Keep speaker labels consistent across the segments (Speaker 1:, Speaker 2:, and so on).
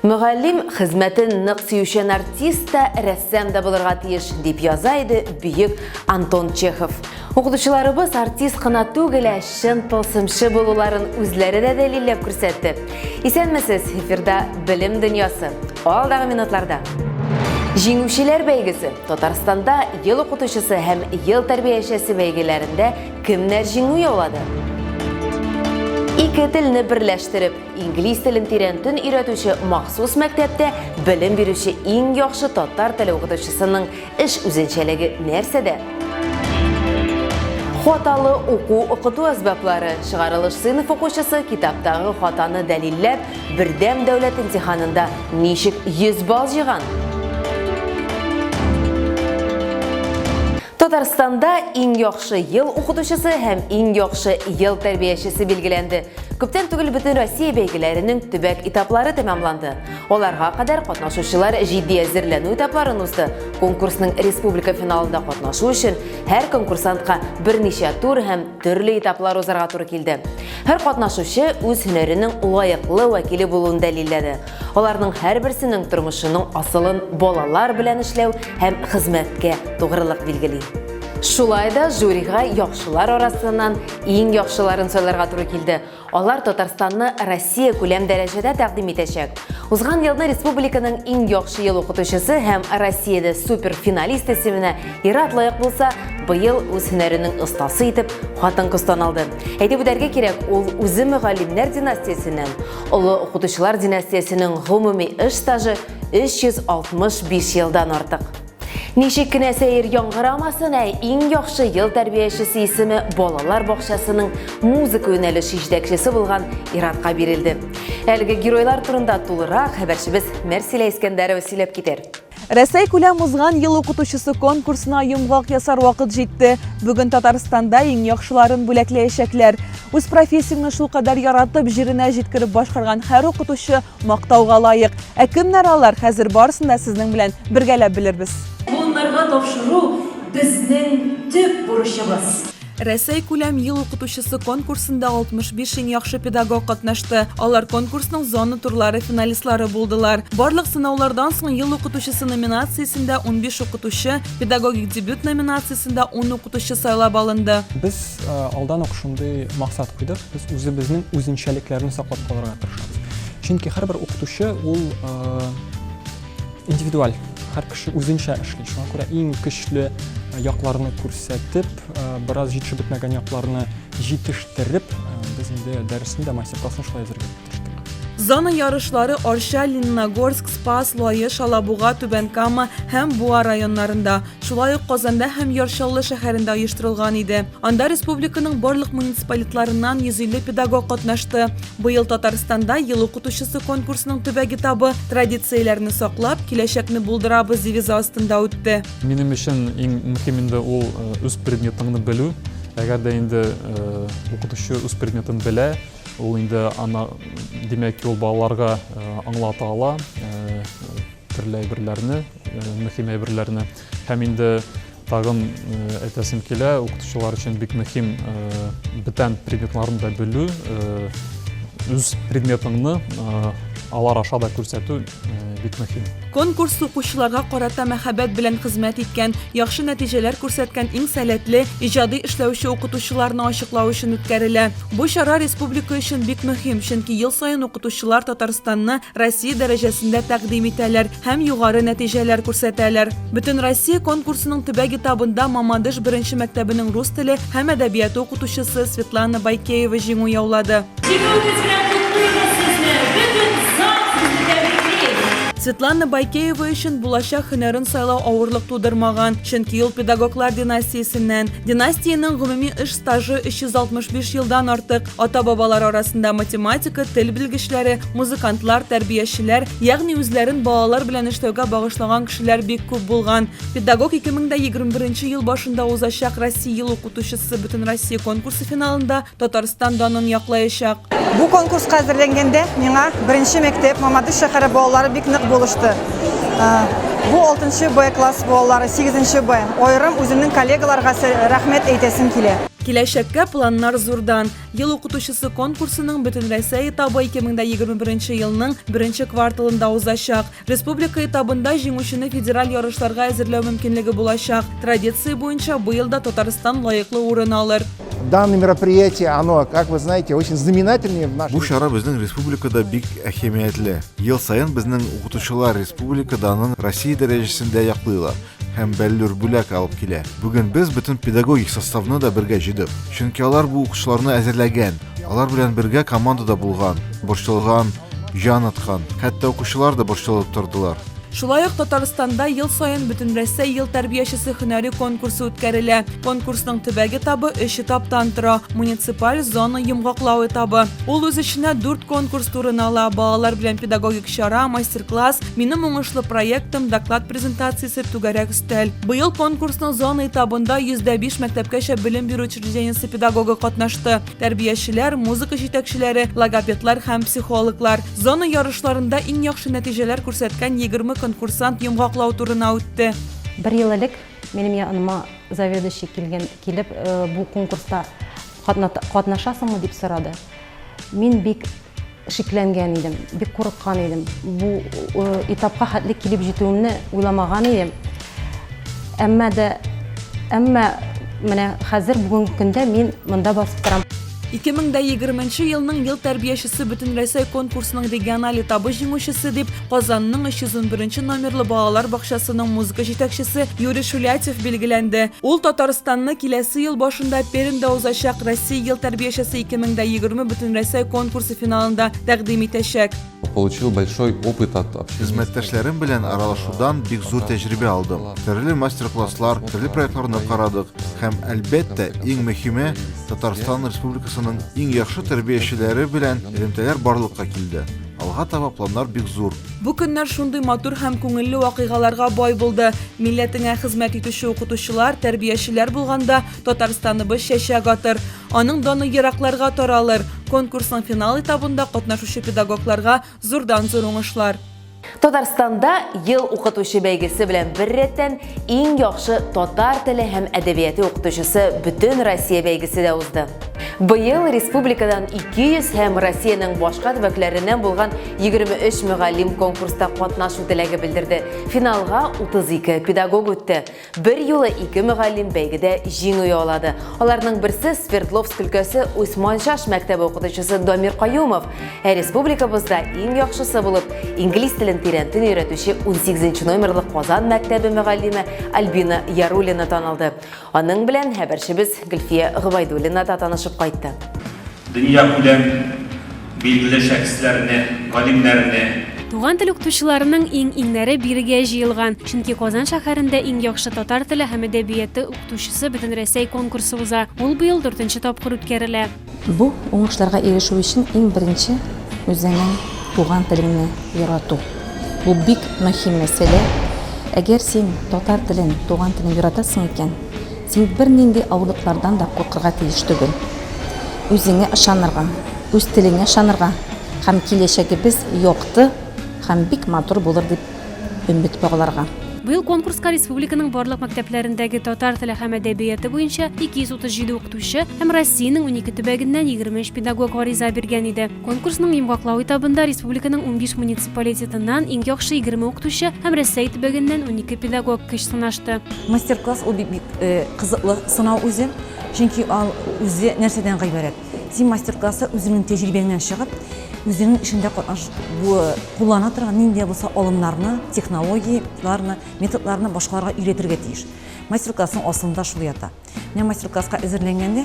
Speaker 1: Мөгаллим хезмәтен нык сөючән артист та рәссам да булырга тиеш дип яза иде бөек Антон Чехов. Укытучыларыбыз артист кына түгел, шын тылсымчы булуларын үзләре дә дәлилләп күрсәтте. Исәнмесез, эфирда билим дөньясы. Алдагы минутларда. Җиңүчеләр бәйгесе. Татарстанда ел укытучысы һәм ел тәрбиячесе бәйгеләрендә кемнәр җиңү яулады? Ике телне берләштереп, инглиз телен тирәнтен өйрәтүче махсус мәктәптә белем бирүче иң яхшы татар теле укытучысының эш үзенчәлеге нәрсәдә? Хаталы уку-укыту әсбаплары. Чыгарылыш сыйныф укучысы китаптагы хатаны дәлилләп, бердәм дәүләт имтиханында ничек 100 балл җыйган? Татарстанда иң яхшы ел укытучысы һәм иң яхшы ел тәрбиячесе билгеләнде. Күптән түгел бөтен Россия бәйгеләренең төбәк этаплары тәмамланды. Аларга кадәр катнашучылар җитди әзерләнү этапларын узды. Конкурсның республика финалында катнашу өчен һәр конкурсантка берничә тур һәм төрле этаплар узарга туры килде. Һәр катнашучы үз һөнәренең лаеклы вәкиле булуын дәлилләде. Аларның һәрберсенең тормышының асылын балалар белән эшләү һәм хезмәткә тугрылык билгели. Шулай да жюрига яхшылар арасыннан иң яхшыларын сайларга туры килде. Алар Татарстанны Россия күләм дәрәҗәдә тәкъдим итәчәк. Узган елны республиканың иң яхшы ел укытучысы һәм Россиядә суперфиналист исеменә Ират лаек булса, быел үз һөнәренең остасы итеп хатын-кыз таналды. Әйтеп үтәргә кирәк, ул үзе мөгаллимнәр династиясеннән, олы укытучылар династиясенең гомуми эш стажы 365 елдан артык. Ничек кенә сәер яңгырамасын, иң яхшы ел тәрбиячесе исеме балалар бакчасының музыка юнәлеше җитәкчесе булган Иратка бирелде. Әлеге геройлар турында тулырак хәбәрчебез Мәрсилә Искәндәрова сөйләп китер.
Speaker 2: Рәсәй күләм узган ел укытучысы конкурсына йомгак ясар вакыт җитте. Бүген Татарстанда иң яхшыларын бүләкләячәкләр. Үз профессияңне шулкадәр яратып, җиренә җиткереп башкарган һәр укытучы мактауга лаек. Ә кемнәр алар? Хәзер барысын да сезнең белән бергәләп белербез.
Speaker 3: Bunlarga тапшыру безнең төп бурычыбыз.
Speaker 2: Рәсәй күләм ел укытучысы конкурсында 65 иң яхшы педагог катнашты. Алар конкурсның зона турлары финалистлары булдылар. Барлык сынаулардан соң ел укытучысы номинациясендә 15 укытучы, педагогик дебют номинациясендә 10 укытучы сайлап алынды.
Speaker 4: Без алдан ук шундый максат куйдык. Без үзебезнең үзенчәлекләрне саклап калырга тырышабыз. Чөнки һәрбер укытучы ул индивидуаль. Һәр кеше үзенчә эшли. Шуңа күрә иң көчле якларны күрсәтеп, бераз җитешеп бетмәгән якларны җитештереп, без инде дәресендә мастер-классын шулай әзерләп тырыштык.
Speaker 2: Зона ярышлары Орша, Лениногорск, Спас, Лаеш, Алабуга, Түбән-Кама һәм Буа районнарында, шулай ук Казанда һәм Яршаллы шәһәрендә оештырылган иде. Анда республиканың барлык муниципалитларыннан 150 педагог катнашты. Быел Татарстанда ел укытучысы конкурсының төбәк этабы традицияләрне саклап, киләчәкне булдырабыз девизы астында үтте.
Speaker 5: Минем өчен иң мөһим инде ул үз предметыңны белү. Әгәр дә инде укытучы үз предметын белә, ул инде аны димәк ул балаларга аңлата ала төрле әйберләрне, мөһим әйберләрне. Һәм инде тагын әйтәсем килә, укытучылар өчен бик мөһим бөтен предметларны да белү, үз предметыңны алар аша да күрсәтү бик мөһим.
Speaker 2: Конкурс укучыларга карата мәхәббәт белән хезмәт иткән, яхшы нәтиҗәләр күрсәткән иң сәләтле, иҗади эшләүче укытучыларны ачыклау өчен үткәрелә. Бу чара республика өчен бик мөһим, чөнки ел саен укытучылар Татарстанны Россия дәрәҗәсендә тәкъдим итәләр һәм югары нәтиҗәләр күрсәтәләр. Бөтен Россия конкурсының төбәк этабында Мамадыш 1-нче мәктәбенең рус теле һәм әдәбияты укытучысы Светлана Байкеева җиңү яулады. Светлана Байкеева өчен булачак һөнәрен сайлау авырлык тудырмаган, чөнки ел педагоглар династиясеннән. Династияның гомуми эш стажы 365 елдан артык. Ата-бабалар арасында математика, тел белгечләре, музыкантлар, тәрбиячеләр, ягъни үзләрен балалар белән эшләүгә багышлаган кешеләр бик күп булган. Педагог 2021 ел башында узачак Россия ел укытучысы бөтен Россия конкурсы финалында Татарстан данын яклаячак.
Speaker 6: Бу конкурска әзерләнгәндә миңа 1-нче мәктәп Мамадыш шәһәре балалары бик нык булышты. Бу 6-нчы Б класс балалары, 8-нче Б. Айрым үземнең коллегаларга рәхмәт әйтәсем килә.
Speaker 2: Киләчәккә планнар зурдан. Ел укытучысы конкурсының бөтен Россия этабы 2021 елның 1 кварталында узачак. Республика этабында җиңүчене федераль ярышларга әзерләү мөмкинлеге булачак. Традиция буенча быел да Татарстан лаеклы урын алыр.
Speaker 7: Данное мероприятие, оно, как вы знаете, очень знаменательное в нашей...
Speaker 8: Бу шара безнең республикада бик әһәмиятле. Ел саен безнең укытучылар республикадан Россия дәрәҗәсендә яклыйлар һәм бәллүр бүләк алып килә. Бүген без бөтен педагогик составны да бергә җыйдык. Чөнки алар бу укучыларны әзерләгән. Алар белән бергә командада булган, борчылган, җан аткан. Хәтта укучылар да борчылып тордылар.
Speaker 2: Шулай ук Татарстанда ел сайын бөтен Россия ел тәрбиячесе һөнәри конкурсы үткәрелә. Конкурсның төбәк этабы 3 этаптан тора. Муниципаль зона йомгаклау этабы. Ул үз эченә 4 конкурс турын ала. Балалар белән педагогик чара, мастер-класс, минем уңышлы проектым, доклад презентациясе түгәрәк өстәл. Быел конкурсның зона этабында 105 мәктәпкәчә белем бирү учреждениесе педагогы катнашты. Тәрбиячеләр, музыка җитәкчеләре, логопедлар һәм психологлар. Зона ярышларында иң яхшы нәтиҗәләр күрсәткән 20 конкурсант йомгаклау турына үтте.
Speaker 9: Бір ел элек минем яныма заведующий килеп бу конкурста катнашасыңмы дип сорады. Мин бик шикләнгән идем, бик курыккан идем. Бу этапка хәтле килеп җитүемне уйламаган идем. Әмма менә хәзер бүгенге көндә мин монда басып торам.
Speaker 2: 2020 елның ел тәрбиячесе бөтен Россия конкурсының региональ этабы җиңүчесе дип Казанның 301 номерлы балалар бакчасының музыка җитәкчесе Юрий Шулятев билгеләнде. Ул Татарстанны киләсе ел башында Пермьдә узачак Россия ел тәрбиячесе 2020 бөтен Россия конкурсы финалында тәкъдим итәчәк.
Speaker 10: Получил большой опыт от общения.
Speaker 8: Хезмәттәшләрем белән аралашудан бик зур тәҗрибә алдым. Төрле мастер-класслар, төрле проектларны карадык һәм әлбәттә иң мөһиме Татарстан Республикасының иң яхшы тәрбиячеләре белән элемтәләр барлыкка килде. Алга таба планнар бик зур.
Speaker 2: Бу көннәр шундый матур һәм күңелле вакыйгаларга бай булды. Милләтеңә хезмәт итүче укытучылар, тәрбиячеләр булганда Татарстаныбыз чәчәк атыр. Аның даны еракларга таралыр. Конкурсның финал этабында катнашучы педагогларга зурдан-зур уңышлар.
Speaker 1: Татарстанда ел укытучы бәйгесе белән бер рәттән иң яхшы татар теле һәм әдәбияты укытучысы бөтен Россия бәйгесе дә узды. Быел республикадан 200 һәм Россиянең башка төбәкләреннән булган 23 мөгаллим конкурста катнашу теләге белдерде. Финалга 32 педагог үтте. Бер юлы 2 мөгаллим бәйгедә җиңү яулады. Аларның берсе Свердловск өлкәсе Усманшаш мәктәбе укытучысы Дамир Каюмов, ә республикабызда иң яхшысы булып инглиз телен тирәнтен өйрәтүче 18 номерлы Казан мәктәбе мөгаллиме Альбина Ярулина танылды. Аның белән хәбәрчебез Гөлфия Гыбайдуллина танышып кайтты.
Speaker 11: Дөнья күләм билгеле шәхесләрне, галимнәрне
Speaker 12: Туган тел укытучыларының иң-иңнәре бирегә җыелган. Чөнки Казан шәһәрендә иң яхшы татар теле һәм әдәбияты укытучысы бөтен Россия конкурсы уза. Ул быел 4нче тапкыр үткәрелә.
Speaker 9: Бу уңышларга ирешү өчен иң беренче үзеңнең туган телеңне ярату. Бу бик мөһим мәсьәлә. Әгәр син татар телен, туган телен яратасың икән, син бернинди авырлыклардан да куркырга тиеш түгел. Үзеңә ышанырга, үз телеңә ышанырга һәм киләчәгебез якты һәм бик матур булыр дип өмет багларга.
Speaker 12: Быел конкурска республиканың барлык мәктәпләрендәге татар теле һәм әдәбияты буенча 237 укытучы һәм Россиянең 12 төбәгеннән 23 педагог гариза биргән иде. Конкурсның йомгаклау этабында республиканың 15 муниципалитетыннан иң яхшы 20 укытучы һәм Россия төбәгеннән 12 педагог көч сынашты.
Speaker 3: Мастер-класс ул бик кызыклы сынау үзе, чөнки ал үзе нәрсәдән гыйбарәт. Син мастер-классы үзеңнең тәҗрибәңнән чыгып, үзеңнең эшендә куллана торган нинди булса алымнарны, технологияларны, методларны башкаларга өйрәтергә тиеш. Мастер-классның асылында шул ята. Менә мастер-класска әзерләнгәндә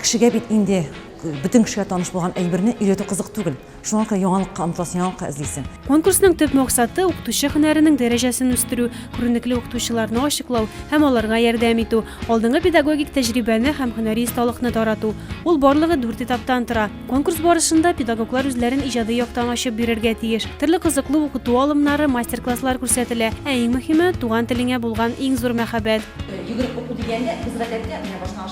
Speaker 3: кешегә бит инде бөтен кешегә таныш булган әйберне өйрәтү кызык түгел. Шуңа күрә яңалыкка омтыласың, яңалыкка эзлисең.
Speaker 12: Конкурсның төп максаты укытучы һөнәренең дәрәҗәсен үстерү, күренекле укытучыларны ачыклау һәм аларга ярдәм итү, алдынгы педагогик тәҗрибәне һәм һөнәри исталыкны тарату. Ул барлыгы 4 этаптан тора. Конкурс барышында педагоглар үзләрен иҗади яктан ачып бирергә тиеш. Төрле кызыклы укыту алымнары, мастер-класслар күрсәтелә. Ә иң мөһиме туган телеңә булган иң зур мәхәббәт.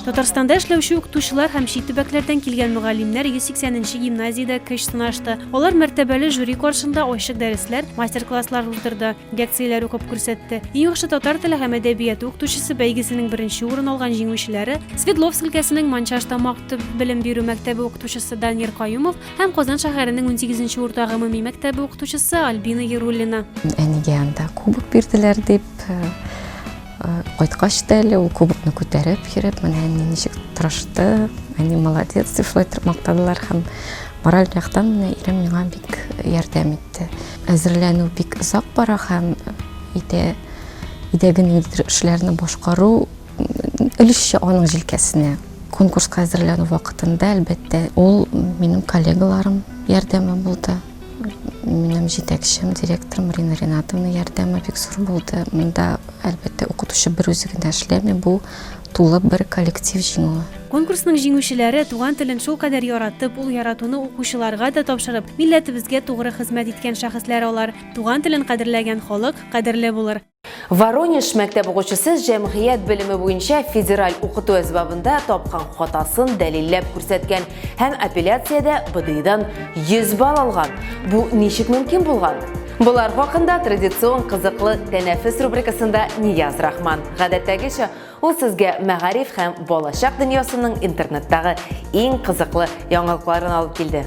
Speaker 12: Татарстанда эшләүче укытучылар һәм чит төбәкләрдән килгән килгән мөгаллимнәр 180-нче гимназиядә көч сынашты. Алар мәртәбәле жюри каршында ачык дәресләр, мастер-класслар уздырды, лекцияләр укып күрсәтте. Иң яхшы татар теле һәм әдәбияты укытучысы бәйгесенең беренче урын алган җиңүчеләре Свердловск өлкәсенең Манчаштамак төп белем бирү мәктәбе укытучысы Данир Каюмов һәм Казан шәһәренең 18-нче урта гомуми мәктәбе укытучысы Альбина Яруллина.
Speaker 9: Әнигә анда кубок бирделәр дип кайткач та әле ул кубокны күтәреп йөреп, менә ничек тырышты, әни молодец дип шулай мактадылар һәм мораль яктан менә ирем миңа бик ярдәм итте. Әзерләнү бик озак бара һәм идәгән эшләрне башкару өлешче аның җилкәсенә. Конкурска әзерләнү вакытында әлбәттә ул минем коллегаларым ярдәме булды. Минем җитәкчем, директорым Марина Ринатовна ярдәме бик зур булды. Монда әлбәттә укытучы бер үзе генә эшләми, бу тулы бер коллектив җиңүе.
Speaker 12: Конкурсның җиңүчеләре туган телен шул кадәр яратып, ул яратуны укучыларга да тапшырып, милләтебезгә тугры хезмәт иткән шәхесләр алар. Туган телен кадерләгән халык кадерле булыр.
Speaker 1: Воронеж мәктәп укучысы җәмгыять белеме буенча федераль укыту әсбабында тапкан хатасын дәлилләп күрсәткән һәм апелляциядә БДИдан 100 балл алган. Бу ничек мөмкин булган? Булар хакында традицион кызыклы тәнәфес рубрикасында Нияз Рахман. Гадәттәгечә, ул сезгә мәгариф һәм балачак дөньясының интернеттагы иң кызыклы яңалыкларын алып килде.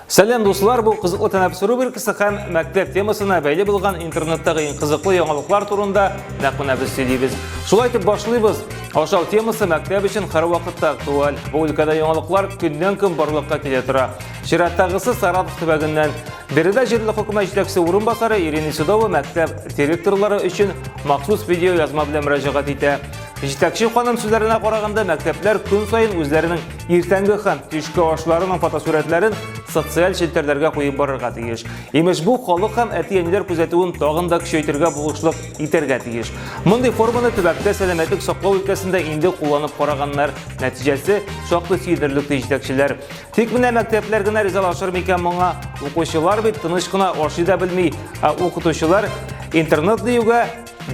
Speaker 13: Сәлем дуслар, бұл қызықлы тәнәфес рубрикасы һәм мәктәп темасына бәйле булган интернеттагы иң кызыклы яңалыклар турында нәкъ без сөйлибез. Шулай итеп башлыйбыз. Ашау темасы мәктәп өчен һәр вакытта актуаль. Бу өлкәдә яңалыклар көннән-көн барлыкка килә тора. Чираттагысы Саратов төбәгеннән Биредә җирле хөкүмәт җитәкчесе урынбасары Ирина Судова мәктәп директорлары өчен махсус видео язма белән мөрәҗәгать итә. Җитәкче ханым сүзләренә караганда, мәктәпләр көн саен үзләренең иртәнге һәм төшке ашларының фотосурәтләрен социаль челтәрләргә куеп барырга тиеш. Имеш бу халык һәм әти-әниләр күзәтүен тагын да көчәйтергә булышлык итәргә тиеш. Мондый форманы төбәктә сәламәтлек саклау өлкәсендә инде кулланып караганнар. Нәтиҗәсе шактый сөйдерлек җитәкчеләр. Тик менә мәктәпләр генә ризалашыр микән моңа? Укучылар бит тыныч кына ашый да белми, ә укытучылар интернет диюгә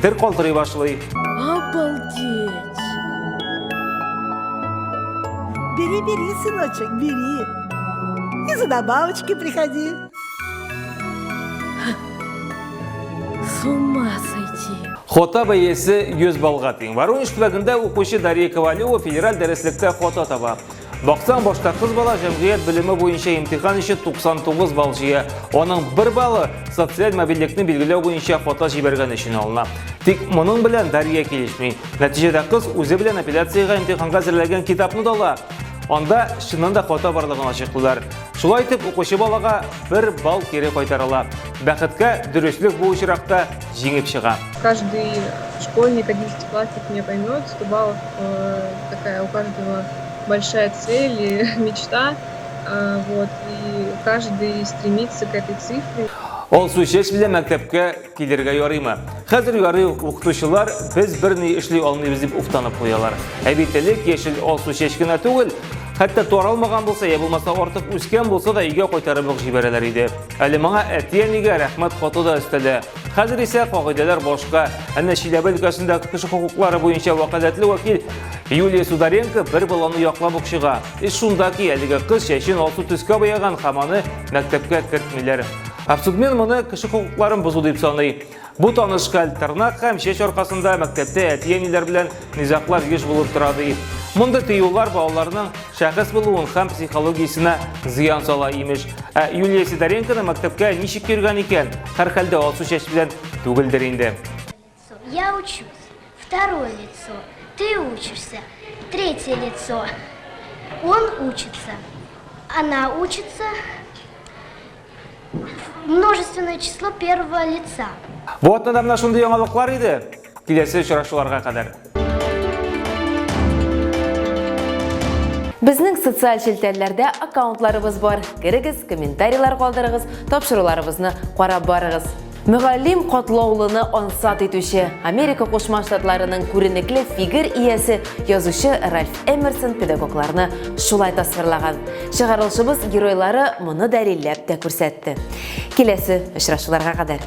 Speaker 13: дер калтырый башлый.
Speaker 14: Обалдеть! Бери, сыночек, бери. И за добавочки приходи. С ума сойти.
Speaker 13: Хота бәясе 100 баллга тең. Воронеж төбәгендә укучы Дарья Ковалева федераль дәреслеккә хота таба. Баксаң, башта кыз бала җәмгыять белеме буенча имтихан өчен 99 балл җыя. Аның 1 баллы социаль мобильлекне билгеләү буенча фото җибәргән өчен алына. Тик моның белән Дарья килешми. Нәтиҗәдә кыз үзе белән апелляциягә имтиханга әзерләгән китапны да ала. Анда чыннан да фото барлыгын ачыклыйлар. Шулай итеп, укучы балага 1 балл кире кайтарыла. Бәхеткә дөрестлек бу очракта җиңеп чыга.
Speaker 15: Каждый школьник, 11-классник меня поймет, 100 баллов такая у каждого большая цель и мечта, вот, и каждый стремится к этой цифре.
Speaker 13: Ол сүзеш белән мәктәпкә килергә ярыймы? Хәзер ярый, укытучылар без берни эшли алмыйбыз дип уфтанып куялар. Әбитәлек яшел ол сүзеш кенә түгел, хәтта таралмаган булса, я булмаса артык үскән булса да өйгә кайтарып җибәрәләр иде. Әле моңа әти-әнигә рәхмәт хаты да өстәлә. Хәзер исә кагыйдәләр башка. Әнә Чиләбе өлкәсендә кеше хокуклары буенча вәкаләтле вәкил Юлия Сударенко бер баланы яклап укшыга. Шунда ки әлеге кыз чәчен алсу төскә бояган һәм аны мәктәпкә кертмиләр. Абсурдмен моны кеше хокукларын бозу дип саный. Бу таныш хәл тырнак һәм чәч аркасында мәктәптә әти-әниләр белән низаклар еш булып тора ди. Монда тыюлар балаларның шәхес булуын һәм психологиясенә зыян сала имеш. Юлия Сидоренконы мәктәпкә ничек йөргән икән? Һәр хәлдә алсу чәч белән түгелдер инде.
Speaker 16: Я учусь. Второе лицо. Ты учишься. Третье лицо. Он учится. Она учится. Множественное число первого лица.
Speaker 13: Вот надамна шундый яңалыклар иде. Киләсе очрашуларга кадәр.
Speaker 1: Безнең социаль челтәрләрдә аккаунтларыбыз бар. Керегез, комментарийлар калдырыгыз, тапшыруларыбызны карап барыгыз. Мөгаллим катлаулыны ансат итүче Америка Кушма Штатларының күренекле фигур иясе язучы Ральф Эмерсон педагогларны шулай тасвирлаган. Чыгарылышыбыз геройлары моны дәлилләп тә күрсәтте. Киләсе очрашуларга кадәр.